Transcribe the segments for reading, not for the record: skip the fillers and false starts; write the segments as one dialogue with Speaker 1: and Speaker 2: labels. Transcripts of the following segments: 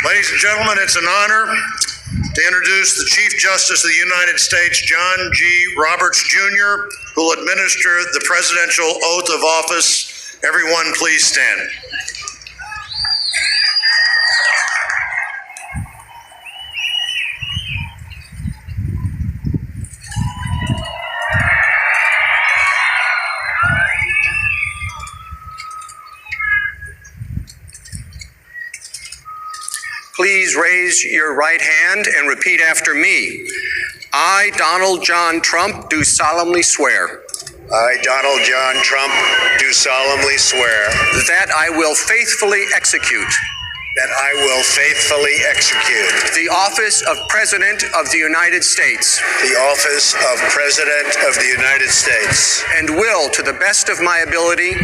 Speaker 1: Ladies and gentlemen, it's an honor to introduce the Chief Justice of the United States, John G. Roberts, Jr., who will administer the presidential oath of office. Everyone, please stand. Please raise your right hand and repeat after me. I, Donald John Trump, do solemnly swear.
Speaker 2: I, Donald John Trump, do solemnly swear
Speaker 1: That I will faithfully execute
Speaker 2: that I will faithfully execute
Speaker 1: the office of President of the United States
Speaker 2: the office of President of the United States
Speaker 1: and will, to the best of my ability,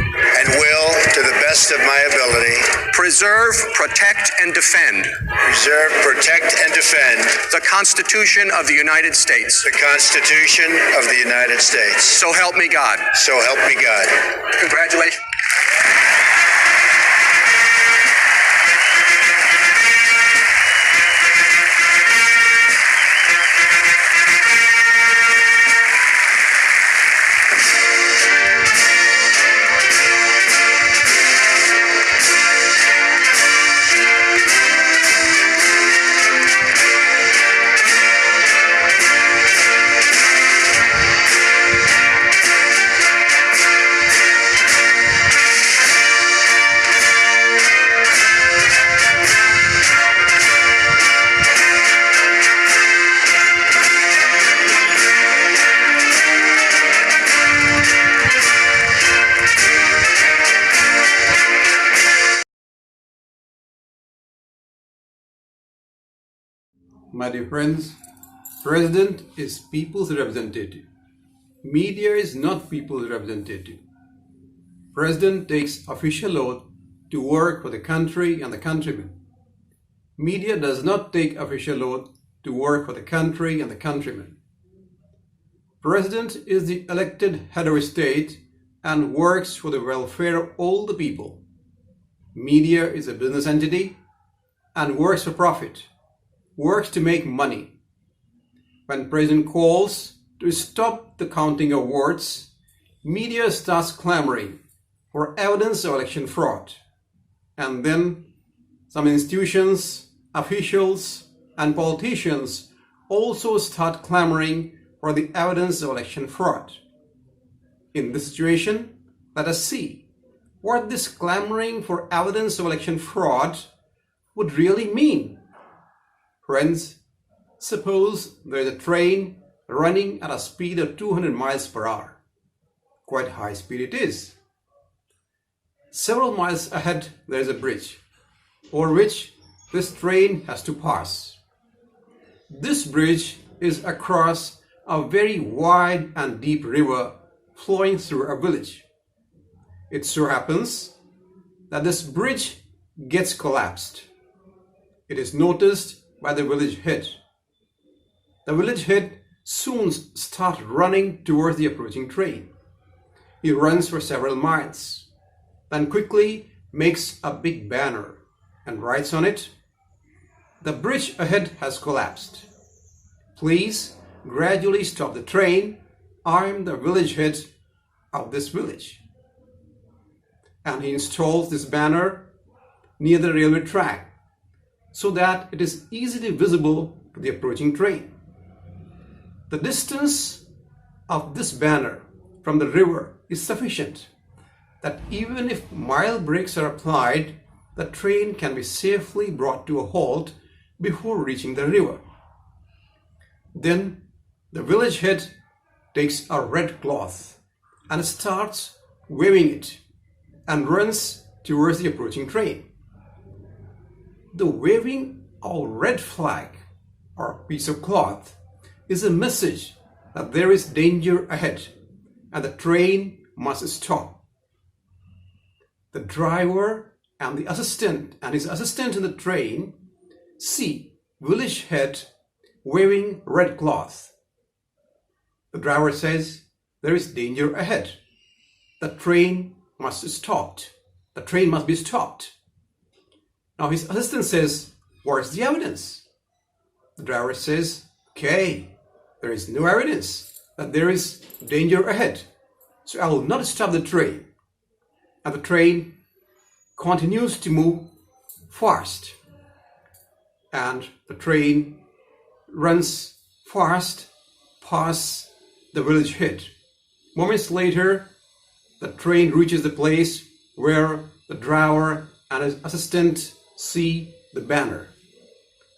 Speaker 1: preserve, protect, and defend the Constitution of the United States.
Speaker 2: the Constitution of the United States.
Speaker 1: So help me God.
Speaker 2: So help me God.
Speaker 1: Congratulations.
Speaker 3: My dear friends, President is people's representative. Media is not people's representative. President takes official oath to work for the country and the countrymen. Media does not take official oath to work for the country and the countrymen. President is the elected head of a state and works for the welfare of all the people. Media is a business entity and works for profit. Works to make money. When President calls to stop the counting of votes, media starts clamoring for evidence of election fraud. And then some institutions, officials, and politicians also start clamoring for the evidence of election fraud. In this situation, let us see what this clamoring for evidence of election fraud would really mean. Friends, suppose there is a train running at a speed of 200 miles per hour. Quite high speed it is. Several miles ahead there is a bridge, over which this train has to pass. This bridge is across a very wide and deep river flowing through a village. It so happens that this bridge gets collapsed. It is noticed by the village head. The village head soon starts running towards the approaching train. He runs for several miles, then quickly makes a big banner and writes on it, "The bridge ahead has collapsed. Please gradually stop the train. I am the village head of this village." And he installs this banner near the railway track so that it is easily visible to the approaching train. The distance of this banner from the river is sufficient that even if mile brakes are applied, the train can be safely brought to a halt before reaching the river. Then the village head takes a red cloth and starts waving it and runs towards the approaching train. The waving of red flag or piece of cloth is a message that there is danger ahead and the train must stop. The driver and the assistant and his assistant in the train see village head waving red cloth. The driver says there is danger ahead. The train must be stopped. The train must be stopped. Now his assistant says, Where's the evidence? The driver says, okay, there is no evidence that there is danger ahead, so I will not stop the train. And the train continues to move fast. And the train runs fast past the village head. Moments later, the train reaches the place where the driver and his assistant see the banner.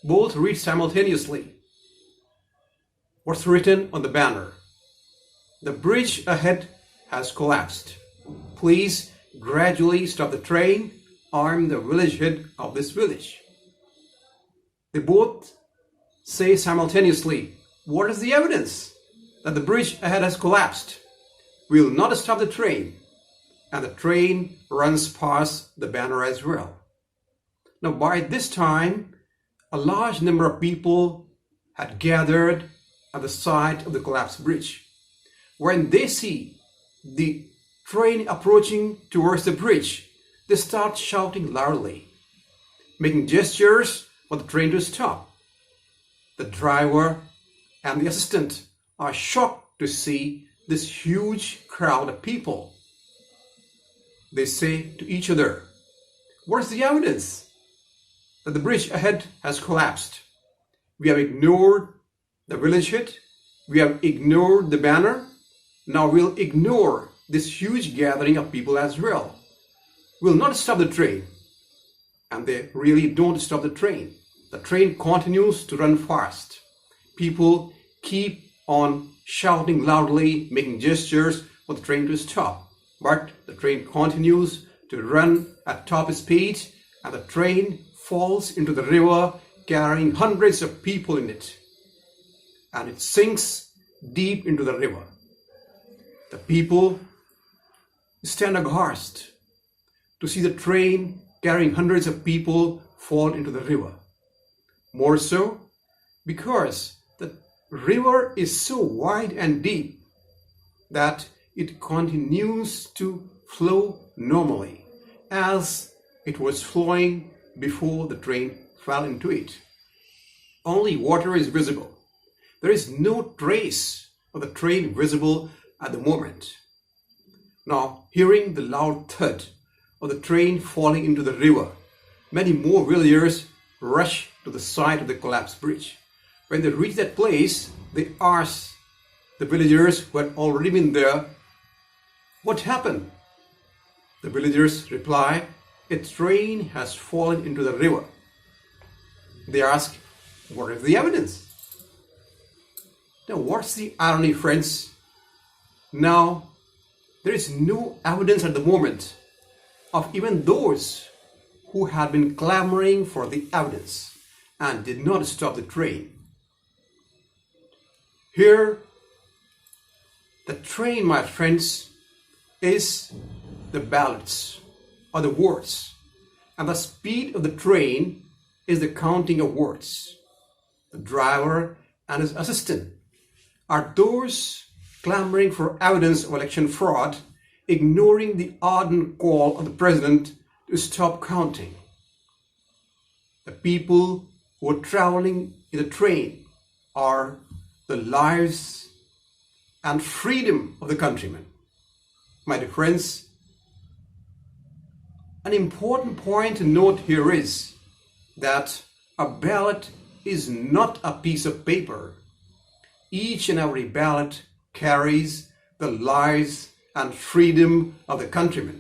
Speaker 3: Both read simultaneously. What's written on the banner? The bridge ahead has collapsed. Please gradually stop the train. I'm the village head of this village. They both say simultaneously, what is the evidence that the bridge ahead has collapsed? We'll not stop the train. And the train runs past the banner as well. Now, by this time, a large number of people had gathered at the side of the collapsed bridge. When they see the train approaching towards the bridge, they start shouting loudly, making gestures for the train to stop. The driver and the assistant are shocked to see this huge crowd of people. They say to each other, "What's the evidence that the bridge ahead has collapsed? We have ignored the village head, we have ignored the banner, now we'll ignore this huge gathering of people as well. We'll not stop the train." And they really don't stop the train. The train continues to run fast. People keep on shouting loudly, making gestures for the train to stop. But the train continues to run at top speed, and the train falls into the river, carrying hundreds of people in it. And it sinks deep into the river. The people stand aghast to see the train carrying hundreds of people fall into the river. More so because the river is so wide and deep that it continues to flow normally as it was flowing before the train fell into it. Only water is visible. There is no trace of the train visible at the moment. Now, hearing the loud thud of the train falling into the river, many more villagers rush to the side of the collapsed bridge. When they reach that place, they ask the villagers who had already been there, "What happened?" The villagers reply, "A train has fallen into the river." They ask, "What is the evidence?" Now, what's the irony, friends? Now, there is no evidence at the moment of even those who had been clamoring for the evidence and did not stop the train. Here, the train, my friends, is the ballots or the words, and the speed of the train is the counting of words. The driver and his assistant are those clamoring for evidence of election fraud, ignoring the ardent call of the president to stop counting. The people who are traveling in the train are the lives and freedom of the countrymen. My dear friends, an important point to note here is that a ballot is not a piece of paper. Each and every ballot carries the lives and freedom of the countrymen.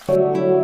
Speaker 3: you.